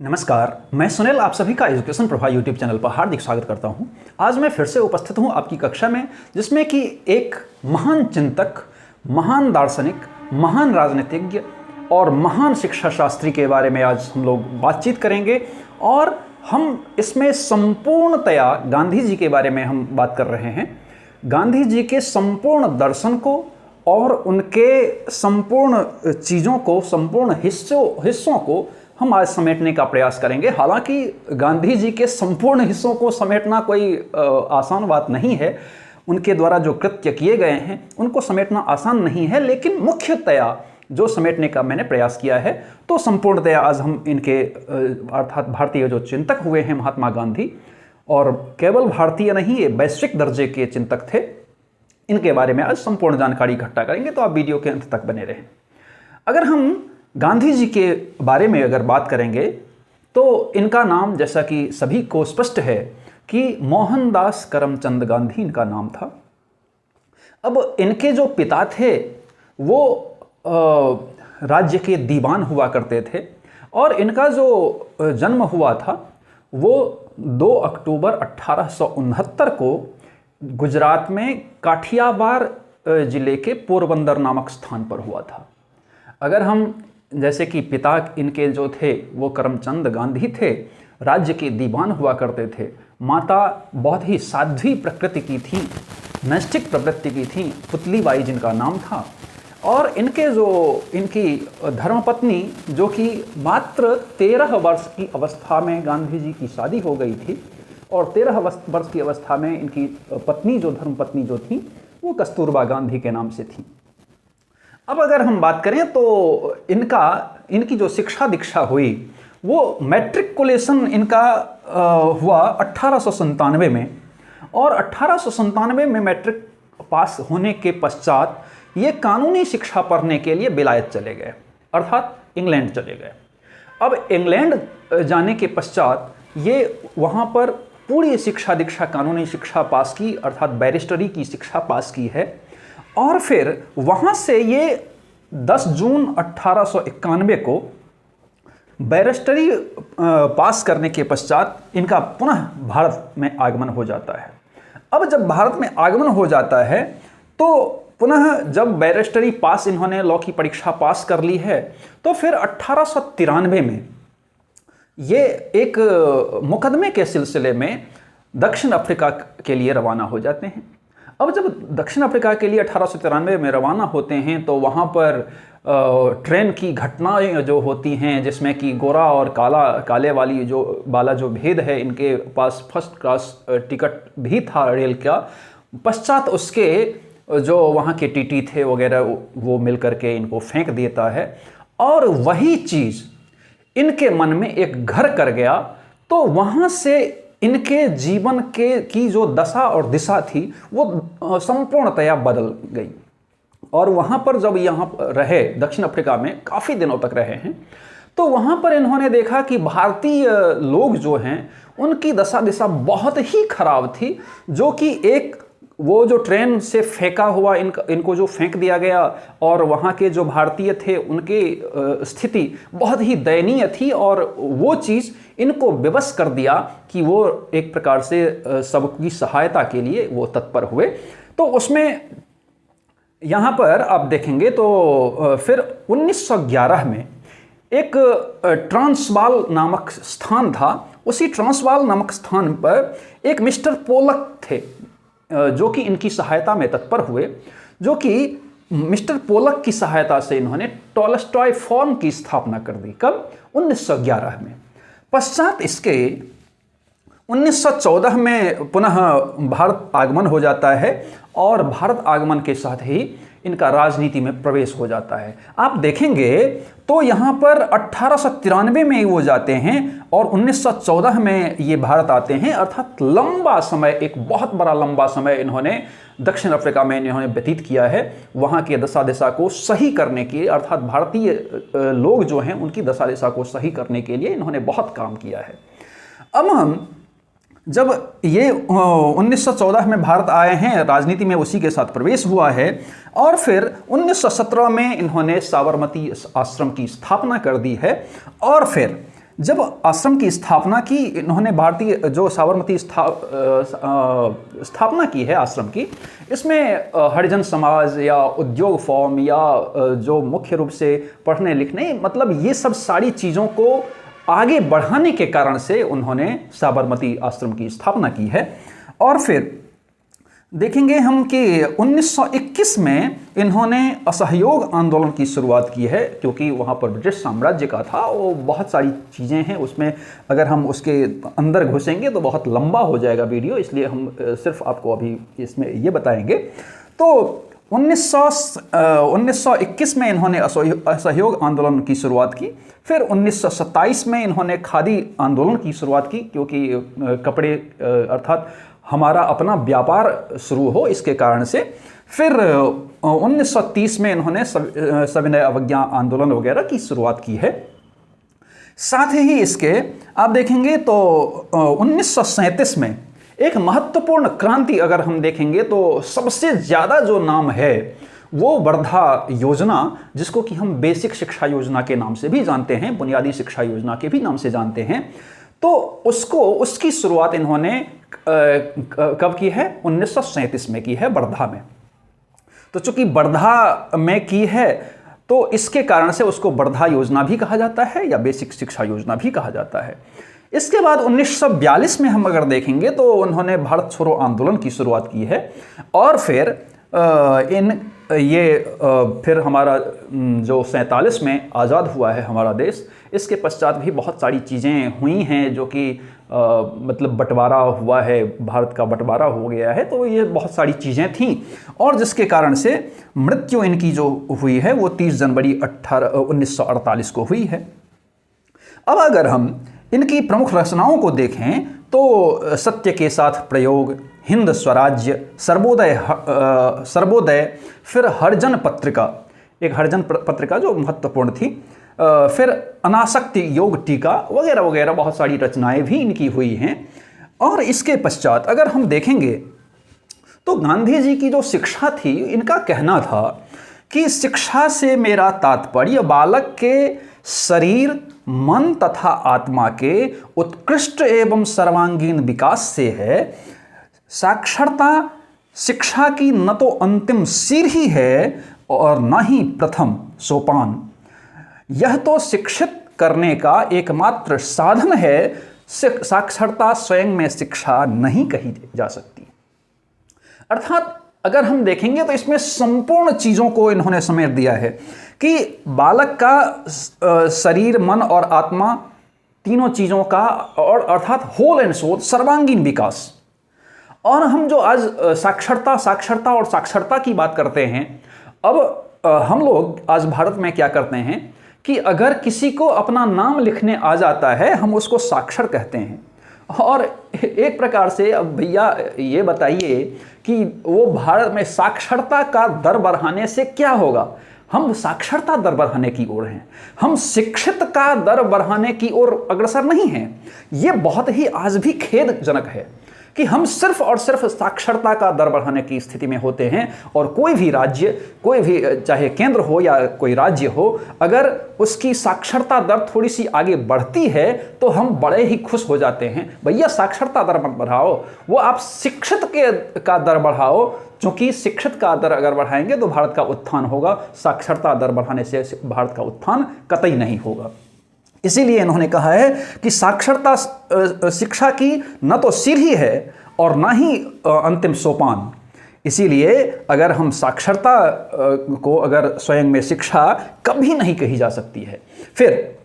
नमस्कार, मैं सुनील आप सभी का एजुकेशन प्रभा यूट्यूब चैनल पर हार्दिक स्वागत करता हूं। आज मैं फिर से उपस्थित हूं आपकी कक्षा में, जिसमें कि एक महान चिंतक, महान दार्शनिक, महान राजनीतिज्ञ और महान शिक्षा शास्त्री के बारे में आज हम लोग बातचीत करेंगे। और हम इसमें संपूर्णतया गांधी जी के बारे में हम बात कर रहे हैं। गांधी जी के संपूर्ण दर्शन को और उनके संपूर्ण चीज़ों को, संपूर्ण हिस्सों को हम आज समेटने का प्रयास करेंगे। हालांकि गांधी जी के संपूर्ण हिस्सों को समेटना कोई आसान बात नहीं है। उनके द्वारा जो कृत्य किए गए हैं उनको समेटना आसान नहीं है, लेकिन मुख्यतया जो समेटने का मैंने प्रयास किया है, तो संपूर्णतया आज हम इनके अर्थात भारतीय जो चिंतक हुए हैं महात्मा गांधी, और केवल भारतीय नहीं, ये वैश्विक दर्जे के चिंतक थे, इनके बारे में आज संपूर्ण जानकारी इकट्ठा करेंगे। तो आप वीडियो के अंत तक बने रहें। अगर हम गांधी जी के बारे में अगर बात करेंगे तो इनका नाम, जैसा कि सभी को स्पष्ट है कि मोहनदास करमचंद गांधी इनका नाम था। अब इनके जो पिता थे वो राज्य के दीवान हुआ करते थे, और इनका जो जन्म हुआ था वो 2 अक्टूबर 1869 को गुजरात में काठियावाड़ जिले के पोरबंदर नामक स्थान पर हुआ था। अगर हम, जैसे कि पिता इनके जो थे वो करमचंद गांधी थे, राज्य के दीवान हुआ करते थे। माता बहुत ही साध्वी प्रकृति की थी, नैष्ठिक प्रवृत्ति की थी, पुतलीबाई जिनका नाम था। और इनकी धर्मपत्नी, जो कि मात्र 13 वर्ष की अवस्था में गांधी जी की शादी हो गई थी, और 13 वर्ष की अवस्था में इनकी पत्नी, जो धर्मपत्नी जो थी, वो कस्तूरबा गांधी के नाम से थी। अब अगर हम बात करें तो इनकी जो शिक्षा दीक्षा हुई वो मैट्रिकुलेशन इनका हुआ 1897 में, और 1897 में मैट्रिक पास होने के पश्चात ये कानूनी शिक्षा पढ़ने के लिए विलायत चले गए, अर्थात इंग्लैंड चले गए। अब इंग्लैंड जाने के पश्चात ये वहाँ पर पूरी शिक्षा दीक्षा, कानूनी शिक्षा पास की, अर्थात बैरिस्टरी की शिक्षा पास की है। और फिर वहाँ से ये 10 जून 1891 को बैरिस्टरी पास करने के पश्चात इनका पुनः भारत में आगमन हो जाता है। अब जब भारत में आगमन हो जाता है तो पुनः जब बैरिस्टरी पास, इन्होंने लॉ की परीक्षा पास कर ली है, तो फिर 1893 में ये एक मुकदमे के सिलसिले में दक्षिण अफ्रीका के लिए रवाना हो जाते हैं। अब जब दक्षिण अफ्रीका के लिए 1893 में रवाना होते हैं तो वहाँ पर ट्रेन की घटनाएं जो होती हैं, जिसमें कि गोरा और काले वाला जो भेद है, इनके पास फर्स्ट क्लास टिकट भी था रेल का। पश्चात उसके जो वहाँ के टीटी थे वगैरह, वो मिल करके इनको फेंक देता है, और वही चीज़ इनके मन में एक घर कर गया। तो वहाँ से इनके जीवन की जो दशा और दिशा थी वो संपूर्णतया बदल गई। और वहाँ पर जब यहाँ रहे, दक्षिण अफ्रीका में काफ़ी दिनों तक रहे हैं, तो वहाँ पर इन्होंने देखा कि भारतीय लोग जो हैं उनकी दशा दिशा बहुत ही खराब थी। जो कि वो जो ट्रेन से फेंका हुआ इनको जो फेंक दिया गया, और वहाँ के जो भारतीय थे उनकी स्थिति बहुत ही दयनीय थी, और वो चीज़ इनको विवश कर दिया कि वो एक प्रकार से सबकी सहायता के लिए वो तत्पर हुए। तो उसमें यहाँ पर आप देखेंगे तो फिर 1911 में एक ट्रांसवाल नामक स्थान था। उसी ट्रांसवाल नामक स्थान पर एक मिस्टर पोलक थे, जो कि इनकी सहायता में तत्पर हुए। जो कि मिस्टर पोलक की सहायता से इन्होंने टॉलस्टॉय फॉर्म की स्थापना कर दी। कब? 1911 में। पश्चात इसके 1914 में पुनः भारत आगमन हो जाता है, और भारत आगमन के साथ ही इनका राजनीति में प्रवेश हो जाता है। आप देखेंगे तो यहाँ पर 1893 में वो जाते हैं और 1914 में ये भारत आते हैं। अर्थात लंबा समय, एक बहुत बड़ा लंबा समय इन्होंने दक्षिण अफ्रीका में इन्होंने व्यतीत किया है, वहाँ की दशा दिशा को सही करने के, अर्थात भारतीय लोग जो हैं उनकी दशा दिशा को सही करने के लिए इन्होंने बहुत काम किया है। अब हम जब ये 1914 में भारत आए हैं, राजनीति में उसी के साथ प्रवेश हुआ है, और फिर 1917 में इन्होंने साबरमती आश्रम की स्थापना कर दी है। और फिर जब आश्रम की स्थापना की इन्होंने, भारतीय जो साबरमती स्थापना की है आश्रम की, इसमें हरिजन समाज या उद्योग फॉर्म या जो मुख्य रूप से पढ़ने लिखने, मतलब ये सब सारी चीज़ों को आगे बढ़ाने के कारण से उन्होंने साबरमती आश्रम की स्थापना की है। और फिर देखेंगे हम कि 1921 में इन्होंने असहयोग आंदोलन की शुरुआत की है, क्योंकि वहाँ पर ब्रिटिश साम्राज्य का था, वो बहुत सारी चीज़ें हैं उसमें, अगर हम उसके अंदर घुसेंगे तो बहुत लंबा हो जाएगा वीडियो, इसलिए हम सिर्फ आपको अभी इसमें ये बताएंगे। तो 1921 में इन्होंने असहयोग आंदोलन की शुरुआत की। फिर 1927 में इन्होंने खादी आंदोलन की शुरुआत की, क्योंकि कपड़े अर्थात हमारा अपना व्यापार शुरू हो, इसके कारण से। फिर 1930 में इन्होंने सविनय अवज्ञा आंदोलन वगैरह की शुरुआत की है। साथ ही इसके आप देखेंगे तो 1937 में एक महत्वपूर्ण क्रांति अगर हम देखेंगे तो सबसे ज़्यादा जो नाम है वो वर्धा योजना, जिसको कि हम बेसिक शिक्षा योजना के नाम से भी जानते हैं, बुनियादी शिक्षा योजना के भी नाम से जानते हैं, तो उसकी शुरुआत इन्होंने कब की है? 1937 में की है, वर्धा में। तो चूंकि वर्धा में की है तो इसके कारण से उसको वर्धा योजना भी कहा जाता है या बेसिक शिक्षा योजना भी कहा जाता है। इसके बाद 1942 में हम अगर देखेंगे तो उन्होंने भारत छोड़ो आंदोलन की शुरुआत की है। और फिर फिर हमारा जो 47 में आज़ाद हुआ है हमारा देश, इसके पश्चात भी बहुत सारी चीज़ें हुई हैं जो कि मतलब बंटवारा हुआ है, भारत का बंटवारा हो गया है, तो ये बहुत सारी चीज़ें थीं, और जिसके कारण से मृत्यु इनकी जो हुई है वो 30 जनवरी 1948 को हुई है। अब अगर हम इनकी प्रमुख रचनाओं को देखें तो सत्य के साथ प्रयोग, हिंद स्वराज्य, सर्वोदय, फिर हरिजन पत्रिका, एक हरिजन पत्रिका जो महत्वपूर्ण थी, फिर अनासक्ति योग टीका वगैरह वगैरह बहुत सारी रचनाएं भी इनकी हुई हैं। और इसके पश्चात अगर हम देखेंगे तो गांधी जी की जो शिक्षा थी, इनका कहना था कि शिक्षा से मेरा तात्पर्य बालक के शरीर, मन तथा आत्मा के उत्कृष्ट एवं सर्वांगीण विकास से है। साक्षरता शिक्षा की न तो अंतिम सीढ़ी है और न ही प्रथम सोपान, यह तो शिक्षित करने का एकमात्र साधन है। साक्षरता स्वयं में शिक्षा नहीं कही जा सकती। अर्थात अगर हम देखेंगे तो इसमें संपूर्ण चीज़ों को इन्होंने समेट दिया है कि बालक का शरीर, मन और आत्मा, तीनों चीज़ों का, और अर्थात होल एंड सोल, सर्वांगीण विकास। और हम जो आज साक्षरता और साक्षरता की बात करते हैं, अब हम लोग आज भारत में क्या करते हैं कि अगर किसी को अपना नाम लिखने आ जाता है, हम उसको साक्षर कहते हैं। और एक प्रकार से अब भैया ये बताइए कि वो भारत में साक्षरता का दर बढ़ाने से क्या होगा? हम साक्षरता दर बढ़ाने की ओर हैं, हम शिक्षित का दर बढ़ाने की ओर अग्रसर नहीं हैं। ये बहुत ही आज भी खेदजनक है कि हम सिर्फ और सिर्फ साक्षरता का दर बढ़ाने की स्थिति में होते हैं, और कोई भी राज्य, कोई भी चाहे केंद्र हो या कोई राज्य हो, अगर उसकी साक्षरता दर थोड़ी सी आगे बढ़ती है तो हम बड़े ही खुश हो जाते हैं। भैया साक्षरता दर मत बढ़ाओ, वो आप शिक्षित का दर बढ़ाओ, क्योंकि शिक्षित का दर अगर बढ़ाएंगे तो भारत का उत्थान होगा। साक्षरता दर बढ़ाने से भारत का उत्थान कतई नहीं होगा। इसीलिए इन्होंने कहा है कि साक्षरता शिक्षा की न तो सीढ़ी है और न ही अंतिम सोपान। इसीलिए अगर हम साक्षरता को अगर स्वयं में शिक्षा कभी नहीं कही जा सकती है। फिर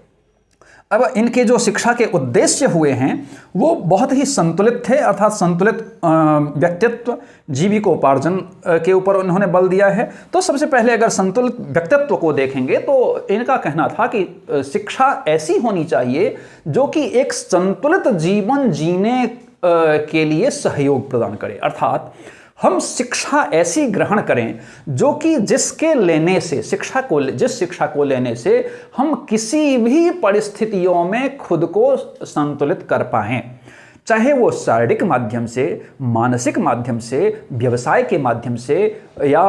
अब इनके जो शिक्षा के उद्देश्य हुए हैं वो बहुत ही संतुलित थे, अर्थात संतुलित व्यक्तित्व, जीविकोपार्जन के ऊपर उन्होंने बल दिया है। तो सबसे पहले अगर संतुलित व्यक्तित्व को देखेंगे तो इनका कहना था कि शिक्षा ऐसी होनी चाहिए जो कि एक संतुलित जीवन जीने के लिए सहयोग प्रदान करे। अर्थात हम शिक्षा ऐसी ग्रहण करें जो कि जिसके लेने से जिस शिक्षा को लेने से हम किसी भी परिस्थितियों में खुद को संतुलित कर पाएं। चाहे वो शारीरिक माध्यम से, मानसिक माध्यम से, व्यवसाय के माध्यम से या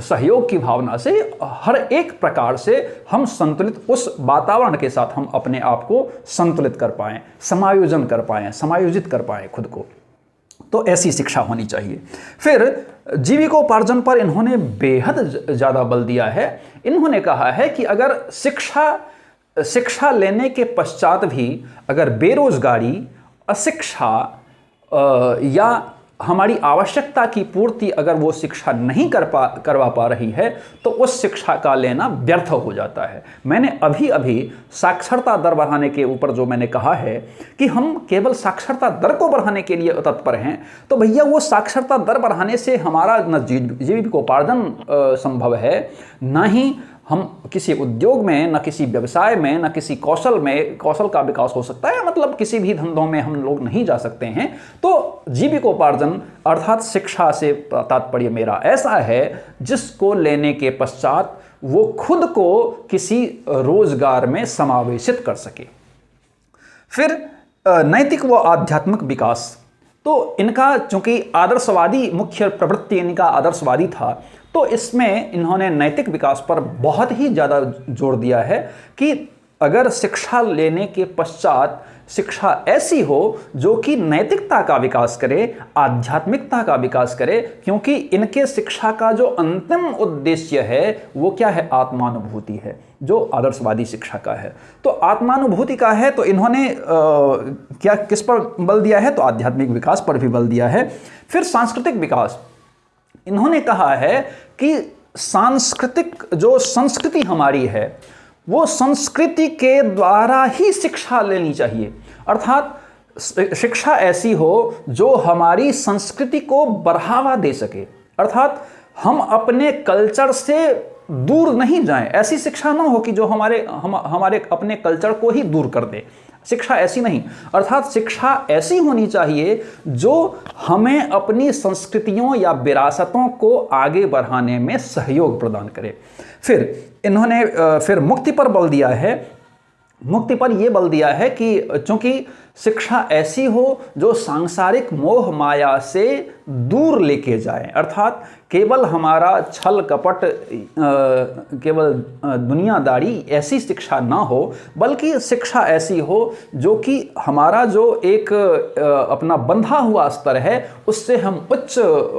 सहयोग की भावना से, हर एक प्रकार से हम संतुलित उस वातावरण के साथ हम अपने आप को संतुलित कर पाएँ, समायोजन कर पाएँ, समायोजित कर पाएँ खुद को। तो ऐसी शिक्षा होनी चाहिए। फिर जीविकोपार्जन पर इन्होंने बेहद ज़्यादा बल दिया है। इन्होंने कहा है कि अगर शिक्षा लेने के पश्चात भी अगर बेरोजगारी, अशिक्षा या हमारी आवश्यकता की पूर्ति अगर वो शिक्षा नहीं करवा पा रही है तो उस शिक्षा का लेना व्यर्थ हो जाता है। मैंने अभी साक्षरता दर बढ़ाने के ऊपर जो मैंने कहा है कि हम केवल साक्षरता दर को बढ़ाने के लिए तत्पर हैं, तो भैया वो साक्षरता दर बढ़ाने से हमारा न जीविकोपार्जन संभव है, ना ही हम किसी उद्योग में, न किसी व्यवसाय में, न किसी कौशल का विकास हो सकता है, मतलब किसी भी धंधों में हम लोग नहीं जा सकते हैं। तो जीविकोपार्जन अर्थात शिक्षा से तात्पर्य मेरा ऐसा है जिसको लेने के पश्चात वो खुद को किसी रोजगार में समावेशित कर सके। फिर नैतिक व आध्यात्मिक विकास, तो इनका चूंकि आदर्शवादी मुख्य प्रवृत्ति इनका आदर्शवादी था, तो इसमें इन्होंने नैतिक विकास पर बहुत ही ज़्यादा जोर दिया है कि अगर शिक्षा लेने के पश्चात शिक्षा ऐसी हो जो कि नैतिकता का विकास करे, आध्यात्मिकता का विकास करे, क्योंकि इनके शिक्षा का जो अंतिम उद्देश्य है वो क्या है? आत्मानुभूति है, जो आदर्शवादी शिक्षा का है। तो आत्मानुभूति का है, तो इन्होंने क्या किस पर बल दिया है? तो आध्यात्मिक विकास पर भी बल दिया है। फिर सांस्कृतिक विकास, इन्होंने कहा है कि सांस्कृतिक जो संस्कृति हमारी है वो संस्कृति के द्वारा ही शिक्षा लेनी चाहिए, अर्थात शिक्षा ऐसी हो जो हमारी संस्कृति को बढ़ावा दे सके, अर्थात हम अपने कल्चर से दूर नहीं जाएं। ऐसी शिक्षा ना हो कि जो हमारे अपने कल्चर को ही दूर कर दे, शिक्षा ऐसी नहीं। अर्थात शिक्षा ऐसी होनी चाहिए जो हमें अपनी संस्कृतियों या विरासतों को आगे बढ़ाने में सहयोग प्रदान करे। फिर इन्होंने फिर मुक्ति पर बल दिया है। मुक्ति पर यह बल दिया है कि चूंकि शिक्षा ऐसी हो जो सांसारिक मोह माया से दूर लेके जाए, अर्थात केवल हमारा छल कपट, केवल दुनियादारी ऐसी शिक्षा ना हो, बल्कि शिक्षा ऐसी हो जो कि हमारा जो एक अपना बंधा हुआ स्तर है उससे हम उच्च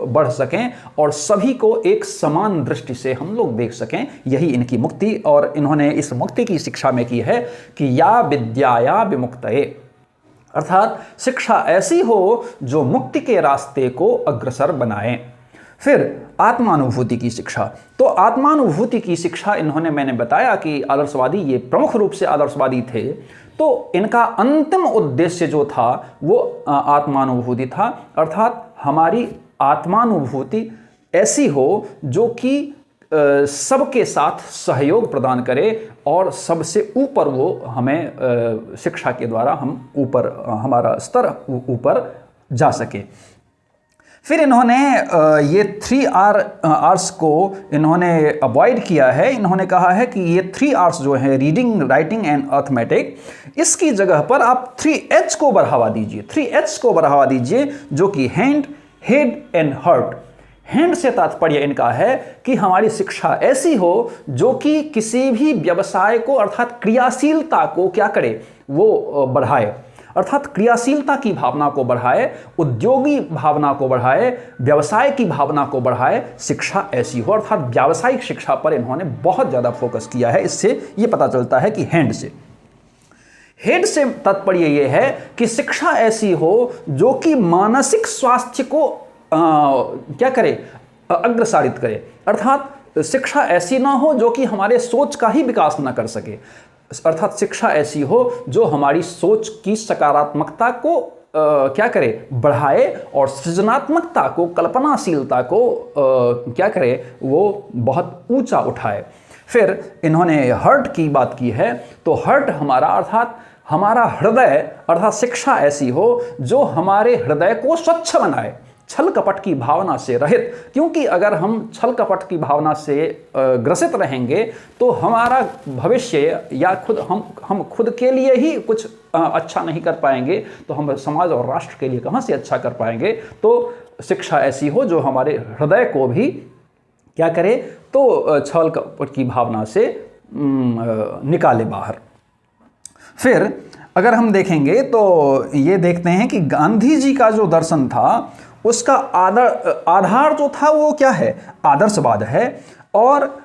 बढ़ सकें और सभी को एक समान दृष्टि से हम लोग देख सकें। यही इनकी मुक्ति, और इन्होंने इस मुक्ति की शिक्षा में की है कि या विद्याया विमुक्तये, अर्थात शिक्षा ऐसी हो जो मुक्ति के रास्ते को अग्रसर बनाए। फिर आत्मानुभूति की शिक्षा, तो आत्मानुभूति की शिक्षा इन्होंने, मैंने बताया कि आदर्शवादी ये प्रमुख रूप से आदर्शवादी थे, तो इनका अंतिम उद्देश्य जो था वो आत्मानुभूति था, अर्थात हमारी आत्मानुभूति ऐसी हो जो कि सबके साथ सहयोग प्रदान करे और सबसे ऊपर वो हमें शिक्षा के द्वारा हम ऊपर, हमारा स्तर ऊपर जा सके। फिर इन्होंने ये 3 R's को इन्होंने अवॉइड किया है। इन्होंने कहा है कि ये 3 R's जो है, रीडिंग, राइटिंग एंड अर्थमेटिक, इसकी जगह पर आप 3 H को बढ़ावा दीजिए। 3 H को बढ़ावा दीजिए जो कि hand, head and heart. Hand से तात्पर्य इनका है कि हमारी शिक्षा ऐसी हो जो कि किसी भी व्यवसाय को, अर्थात क्रियाशीलता को क्या करे, वो बढ़ाए, अर्थात क्रियाशीलता की भावना को बढ़ाए, उद्योगी भावना को बढ़ाए, व्यवसाय की भावना को बढ़ाए। शिक्षा ऐसी हो, अर्थात व्यावसायिक शिक्षा पर इन्होंने बहुत ज़्यादा फोकस किया है। इससे ये पता चलता है कि हैंड से, हेड से तात्पर्य ये है कि शिक्षा ऐसी हो जो कि मानसिक स्वास्थ्य को क्या करे, अग्रसारित करे, अर्थात शिक्षा ऐसी ना हो जो कि हमारे सोच का ही विकास ना कर सके, अर्थात शिक्षा ऐसी हो जो हमारी सोच की सकारात्मकता को क्या करे, बढ़ाए और सृजनात्मकता को, कल्पनाशीलता को क्या करे, वो बहुत ऊंचा उठाए। फिर इन्होंने हर्ट की बात की है, तो हर्ट हमारा, अर्थात हमारा हृदय, अर्थात शिक्षा ऐसी हो जो हमारे हृदय को स्वच्छ बनाए, छल कपट की भावना से रहित, क्योंकि अगर हम छल कपट की भावना से ग्रसित रहेंगे तो हमारा भविष्य या हम खुद के लिए ही कुछ अच्छा नहीं कर पाएंगे, तो हम समाज और राष्ट्र के लिए कहाँ से अच्छा कर पाएंगे। तो शिक्षा ऐसी हो जो हमारे हृदय को भी क्या करे, तो छल कपट की भावना से निकाले बाहर। फिर अगर हम देखेंगे तो ये देखते हैं कि गांधी जी का जो दर्शन था उसका आधार जो था वो क्या है, आदर्शवाद है। और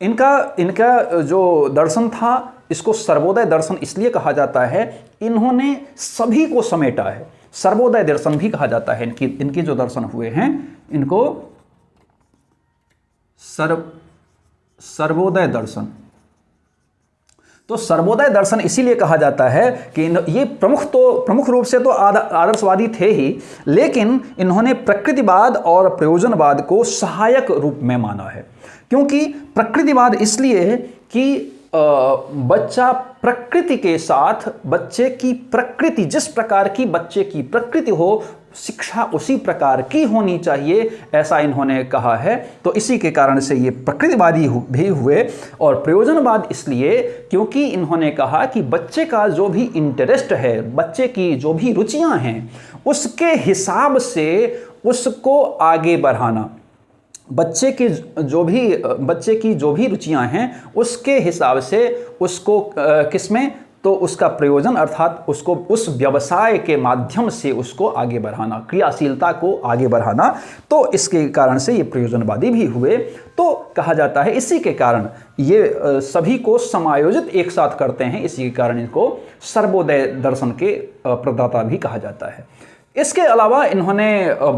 इनका जो दर्शन था इसको सर्वोदय दर्शन इसलिए कहा जाता है, इन्होंने सभी को समेटा है। सर्वोदय दर्शन भी कहा जाता है इनके जो दर्शन हुए हैं, इनको सर्वोदय दर्शन। तो सर्वोदय दर्शन इसीलिए कहा जाता है कि ये प्रमुख रूप से तो आदर्शवादी थे ही, लेकिन इन्होंने प्रकृतिवाद और प्रयोजनवाद को सहायक रूप में माना है। क्योंकि प्रकृतिवाद इसलिए कि बच्चा प्रकृति के साथ, बच्चे की प्रकृति जिस प्रकार की बच्चे की प्रकृति हो, शिक्षा उसी प्रकार की होनी चाहिए, ऐसा इन्होंने कहा है। तो इसी के कारण से ये प्रकृतिवादी भी हुए। और प्रयोजनवाद इसलिए क्योंकि इन्होंने कहा कि बच्चे का जो भी इंटरेस्ट है, बच्चे की जो भी रुचियां हैं, उसके हिसाब से उसको आगे बढ़ाना। बच्चे की जो भी रुचियां हैं उसके हिसाब से उसको किसमें, तो उसका प्रयोजन अर्थात उसको उस व्यवसाय के माध्यम से उसको आगे बढ़ाना, क्रियाशीलता को आगे बढ़ाना। तो इसके कारण से ये प्रयोजनवादी भी हुए। तो कहा जाता है इसी के कारण ये सभी को समायोजित एक साथ करते हैं, इसी के कारण इनको सर्वोदय दर्शन के प्रदाता भी कहा जाता है। इसके अलावा इन्होंने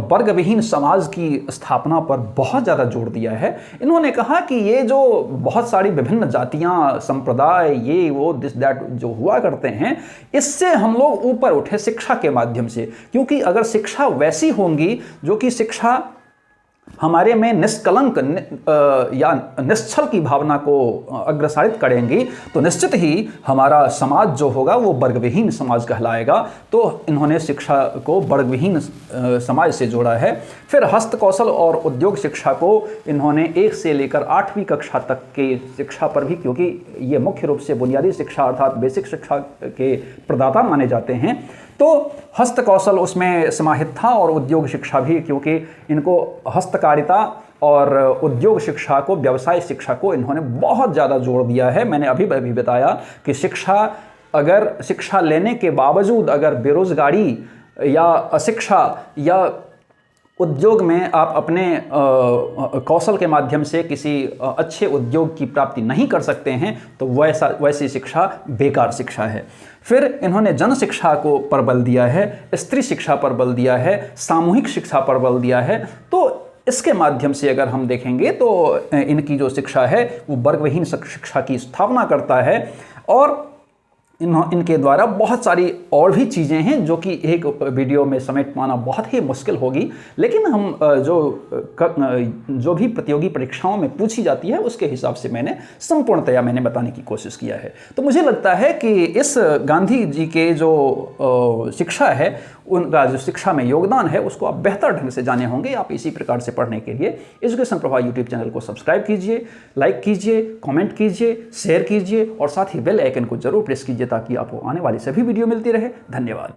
वर्ग विहीन समाज की स्थापना पर बहुत ज़्यादा जोर दिया है। इन्होंने कहा कि ये जो बहुत सारी विभिन्न जातियां, संप्रदाय, ये वो दिस दैट जो हुआ करते हैं, इससे हम लोग ऊपर उठे शिक्षा के माध्यम से। क्योंकि अगर शिक्षा वैसी होंगी जो कि शिक्षा हमारे में निष्कलंक या निश्चल की भावना को अग्रसारित करेंगी, तो निश्चित ही हमारा समाज जो होगा वो वर्गविहीन समाज कहलाएगा। तो इन्होंने शिक्षा को वर्गविहीन समाज से जोड़ा है। फिर हस्त कौशल और उद्योग शिक्षा को इन्होंने 1 से लेकर 8वीं कक्षा तक के शिक्षा पर भी, क्योंकि ये मुख्य रूप से बुनियादी शिक्षा अर्थात बेसिक शिक्षा के प्रदाता माने जाते हैं, तो हस्त कौशल उसमें समाहित था। और उद्योग शिक्षा भी, क्योंकि इनको हस्तकारिता और उद्योग शिक्षा को, व्यवसाय शिक्षा को इन्होंने बहुत ज़्यादा जोर दिया है। मैंने अभी बताया कि शिक्षा लेने के बावजूद अगर बेरोजगारी या अशिक्षा या उद्योग में आप अपने कौशल के माध्यम से किसी अच्छे उद्योग की प्राप्ति नहीं कर सकते हैं, तो वैसी शिक्षा बेकार शिक्षा है। फिर इन्होंने जन शिक्षा को पर बल दिया है, स्त्री शिक्षा पर बल दिया है, सामूहिक शिक्षा पर बल दिया है। तो इसके माध्यम से अगर हम देखेंगे तो इनकी जो शिक्षा है वो वर्गविहीन शिक्षा की स्थापना करता है। और इनके द्वारा बहुत सारी और भी चीज़ें हैं जो कि एक वीडियो में समेट पाना बहुत ही मुश्किल होगी, लेकिन हम जो भी प्रतियोगी परीक्षाओं में पूछी जाती है उसके हिसाब से संपूर्णतया मैंने बताने की कोशिश किया है। तो मुझे लगता है कि इस गांधी जी के जो शिक्षा है, उनका जो शिक्षा में योगदान है, उसको आप बेहतर ढंग से जाने होंगे। आप इसी प्रकार से पढ़ने के लिए एजुकेशन प्रभा यूट्यूब चैनल को सब्सक्राइब कीजिए, लाइक कीजिए, कमेंट कीजिए, शेयर कीजिए और साथ ही बेल आइकन को जरूर प्रेस कीजिए ताकि आपको आने वाली सभी वीडियो मिलती रहे। धन्यवाद।